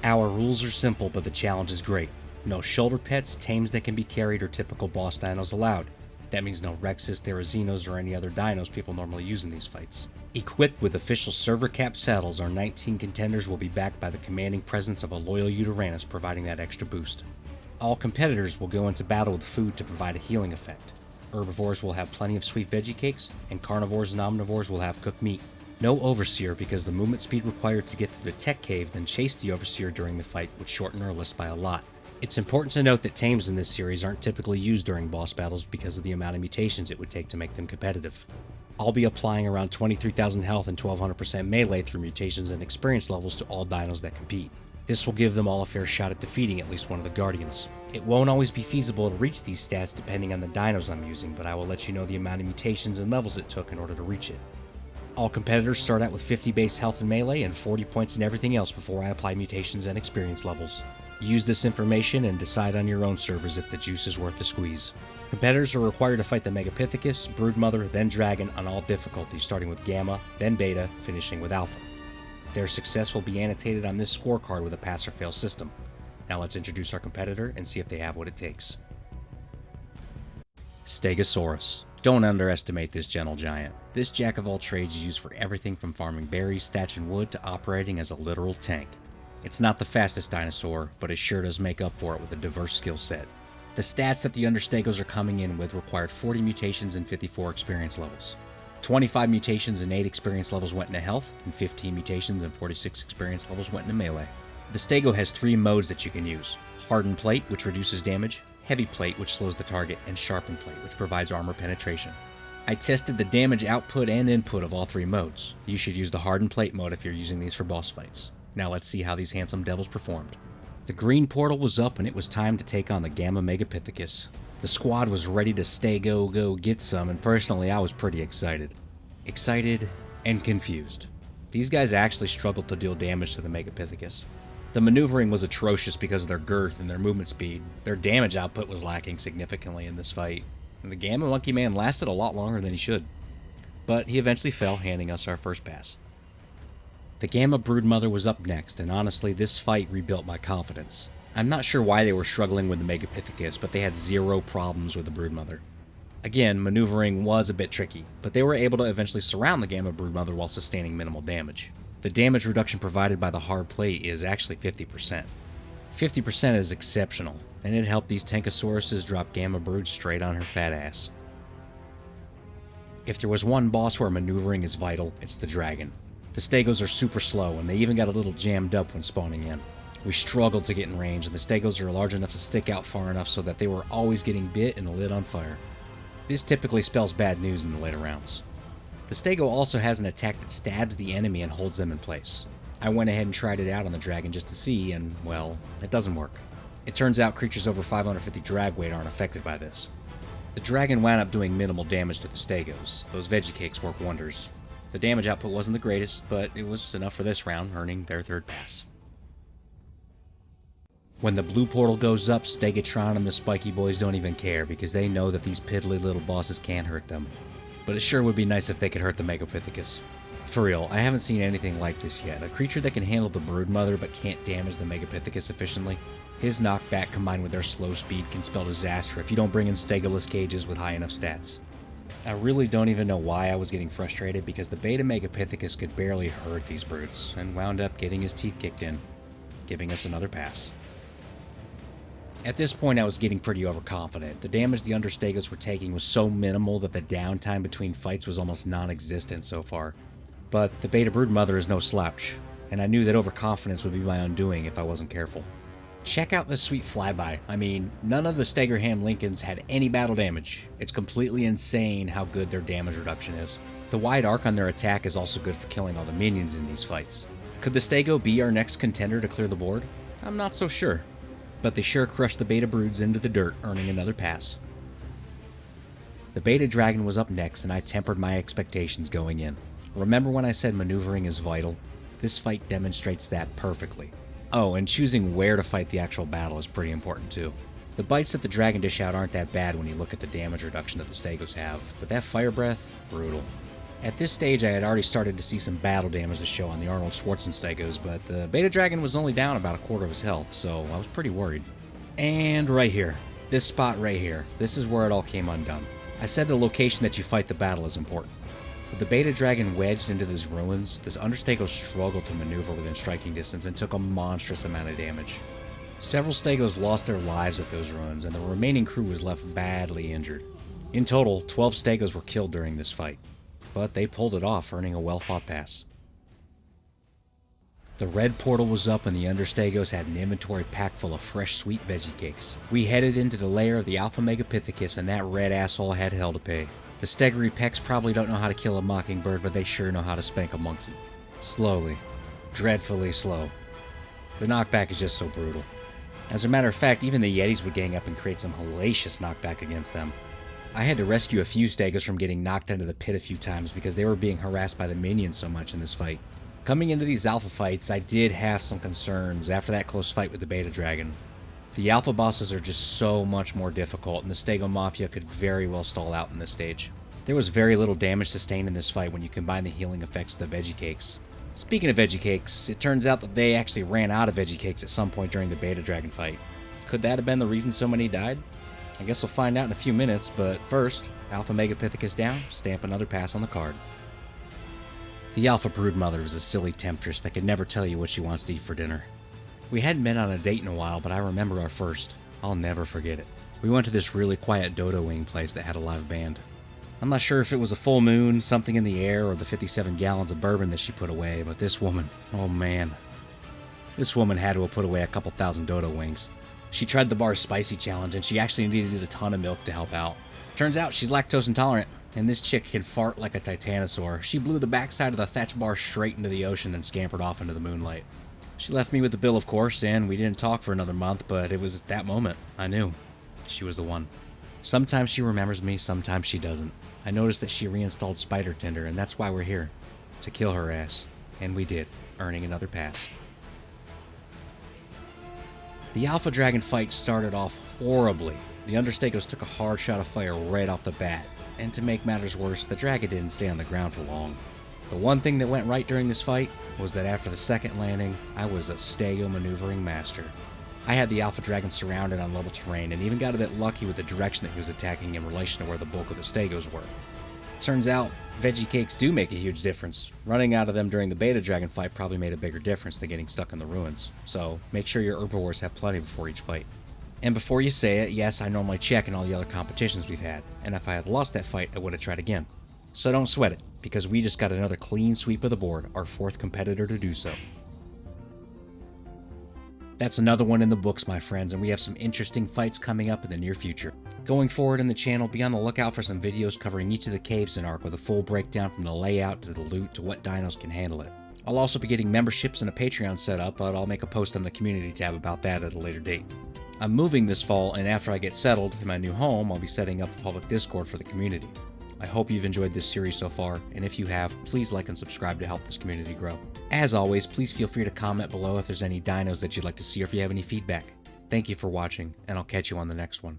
Our rules are simple, but the challenge is great. No shoulder pets, tames that can be carried, or typical boss dinos allowed. That means no Rexes, Therazinos, or any other dinos people normally use in these fights. Equipped with official server cap saddles, our 19 contenders will be backed by the commanding presence of a loyal Uteranus providing that extra boost. All competitors will go into battle with food to provide a healing effect. Herbivores will have plenty of sweet veggie cakes, and carnivores and omnivores will have cooked meat. No Overseer, because the movement speed required to get through the tech cave then chase the Overseer during the fight would shorten our list by a lot. It's important to note that tames in this series aren't typically used during boss battles because of the amount of mutations it would take to make them competitive. I'll be applying around 23,000 health and 1200% melee through mutations and experience levels to all dinos that compete. This will give them all a fair shot at defeating at least one of the Guardians. It won't always be feasible to reach these stats depending on the dinos I'm using, but I will let you know the amount of mutations and levels it took in order to reach it. All competitors start out with 50 base health and melee and 40 points in everything else before I apply mutations and experience levels. Use this information and decide on your own servers if the juice is worth the squeeze. Competitors are required to fight the Megapithecus, Broodmother, then Dragon on all difficulties, starting with Gamma, then Beta, finishing with Alpha. Their success will be annotated on this scorecard with a pass or fail system. Now let's introduce our competitor and see if they have what it takes. Stegosaurus. Don't underestimate this gentle giant. This jack of all trades is used for everything from farming berries, thatching wood, to operating as a literal tank. It's not the fastest dinosaur, but it sure does make up for it with a diverse skill set. The stats that the Understegos are coming in with required 40 mutations and 54 experience levels. 25 mutations and 8 experience levels went into health, and 15 mutations and 46 experience levels went into melee. The Stego has 3 modes that you can use: Hardened Plate, which reduces damage, Heavy Plate, which slows the target, and Sharpened Plate, which provides armor penetration. I tested the damage output and input of all 3 modes. You should use the Hardened Plate mode if you're using these for boss fights. Now let's see how these handsome devils performed. The green portal was up and it was time to take on the Gamma Megapithecus. The squad was ready to go get some, and personally I was pretty excited. Excited and confused. These guys actually struggled to deal damage to the Megapithecus. The maneuvering was atrocious because of their girth and their movement speed. Their damage output was lacking significantly in this fight, and the Gamma Monkey Man lasted a lot longer than he should. But he eventually fell, handing us our first pass. The Gamma Broodmother was up next, and honestly this fight rebuilt my confidence. I'm not sure why they were struggling with the Megapithecus, but they had 0 problems with the Broodmother. Again, maneuvering was a bit tricky, but they were able to eventually surround the Gamma Broodmother while sustaining minimal damage. The damage reduction provided by the hard plate is actually 50%. 50% is exceptional, and it helped these Tankosauruses drop Gamma Brood straight on her fat ass. If there was one boss where maneuvering is vital, it's the Dragon. The Stegos are super slow, and they even got a little jammed up when spawning in. We struggled to get in range, and the Stegos are large enough to stick out far enough so that they were always getting bit and lit on fire. This typically spells bad news in the later rounds. The Stego also has an attack that stabs the enemy and holds them in place. I went ahead and tried it out on the Dragon just to see, and, well, it doesn't work. It turns out creatures over 550 drag weight aren't affected by this. The Dragon wound up doing minimal damage to the Stegos. Those veggie cakes work wonders. The damage output wasn't the greatest, but it was enough for this round, earning their third pass. When the blue portal goes up, Stegatron and the Spiky Boys don't even care because they know that these piddly little bosses can't hurt them. But it sure would be nice if they could hurt the Megapithecus. For real, I haven't seen anything like this yet. A creature that can handle the Broodmother but can't damage the Megapithecus efficiently. His knockback combined with their slow speed can spell disaster if you don't bring in Stegoless cages with high enough stats. I really don't even know why I was getting frustrated because the Beta Megapithecus could barely hurt these brutes and wound up getting his teeth kicked in, giving us another pass. At this point I was getting pretty overconfident. The damage the Understegos were taking was so minimal that the downtime between fights was almost non-existent so far. But the Beta Broodmother is no slouch, and I knew that overconfidence would be my undoing if I wasn't careful. Check out this sweet flyby. I mean, none of the Stegerham Lincolns had any battle damage. It's completely insane how good their damage reduction is. The wide arc on their attack is also good for killing all the minions in these fights. Could the Stego be our next contender to clear the board? I'm not so sure. But they sure crushed the Beta Broods into the dirt, earning another pass. The Beta Dragon was up next, and I tempered my expectations going in. Remember when I said maneuvering is vital? This fight demonstrates that perfectly. Oh, and choosing where to fight the actual battle is pretty important too. The bites that the Dragon dish out aren't that bad when you look at the damage reduction that the Stegos have, but that fire breath, brutal. At this stage, I had already started to see some battle damage to show on the Arnold Schwarzenegger Stegos, but the Beta Dragon was only down about a quarter of his health, so I was pretty worried. And right here, this spot right here, this is where it all came undone. I said the location that you fight the battle is important. With the Beta Dragon wedged into these ruins, the Understegos struggled to maneuver within striking distance and took a monstrous amount of damage. Several Stegos lost their lives at those ruins, and the remaining crew was left badly injured. In total, 12 Stegos were killed during this fight, but they pulled it off, earning a well-fought pass. The red portal was up and the Understegos had an inventory packed full of fresh sweet veggie cakes. We headed into the lair of the Alpha Megapithecus, and that red asshole had hell to pay. The Stegory Pecks probably don't know how to kill a mockingbird, but they sure know how to spank a monkey. Slowly. Dreadfully slow. The knockback is just so brutal. As a matter of fact, even the Yetis would gang up and create some hellacious knockback against them. I had to rescue a few Stegos from getting knocked into the pit a few times because they were being harassed by the minions so much in this fight. Coming into these alpha fights, I did have some concerns after that close fight with the Beta Dragon. The alpha bosses are just so much more difficult, and the Stego Mafia could very well stall out in this stage. There was very little damage sustained in this fight when you combine the healing effects of the veggie cakes. Speaking of veggie cakes, it turns out that they actually ran out of veggie cakes at some point during the Beta Dragon fight. Could that have been the reason so many died? I guess we'll find out in a few minutes, but first, Alpha Megapithecus down, stamp another pass on the card. The Alpha Broodmother is a silly temptress that could never tell you what she wants to eat for dinner. We hadn't been on a date in a while, but I remember our first. I'll never forget it. We went to this really quiet dodo wing place that had a live band. I'm not sure if it was a full moon, something in the air, or the 57 gallons of bourbon that she put away, but this woman, oh man. This woman had to have put away a couple thousand dodo wings. She tried the bar's spicy challenge, and she actually needed a ton of milk to help out. Turns out she's lactose intolerant, and this chick can fart like a titanosaur. She blew the backside of the thatch bar straight into the ocean, then scampered off into the moonlight. She left me with the bill, of course, and we didn't talk for another month, but it was at that moment I knew she was the one. Sometimes she remembers me, sometimes she doesn't. I noticed that she reinstalled Spider Tinder, and that's why we're here. To kill her ass. And we did, earning another pass. The Alpha Dragon fight started off horribly. The Understegos took a hard shot of fire right off the bat, and to make matters worse, the dragon didn't stay on the ground for long. The one thing that went right during this fight was that after the second landing, I was a Stego maneuvering master. I had the Alpha Dragon surrounded on level terrain, and even got a bit lucky with the direction that he was attacking in relation to where the bulk of the Stegos were. Turns out, veggie cakes do make a huge difference. Running out of them during the Beta Dragon fight probably made a bigger difference than getting stuck in the ruins, so make sure your herbivores have plenty before each fight. And before you say it, yes, I normally check in all the other competitions we've had, and if I had lost that fight, I would have tried again. So don't sweat it, because we just got another clean sweep of the board, our fourth competitor to do so. That's another one in the books, my friends, and we have some interesting fights coming up in the near future. Going forward in the channel, be on the lookout for some videos covering each of the caves in Ark with a full breakdown from the layout to the loot to what dinos can handle it. I'll also be getting memberships and a Patreon set up, but I'll make a post on the community tab about that at a later date. I'm moving this fall, and after I get settled in my new home, I'll be setting up a public Discord for the community. I hope you've enjoyed this series so far, and if you have, please like and subscribe to help this community grow. As always, please feel free to comment below if there's any dinos that you'd like to see or if you have any feedback. Thank you for watching, and I'll catch you on the next one.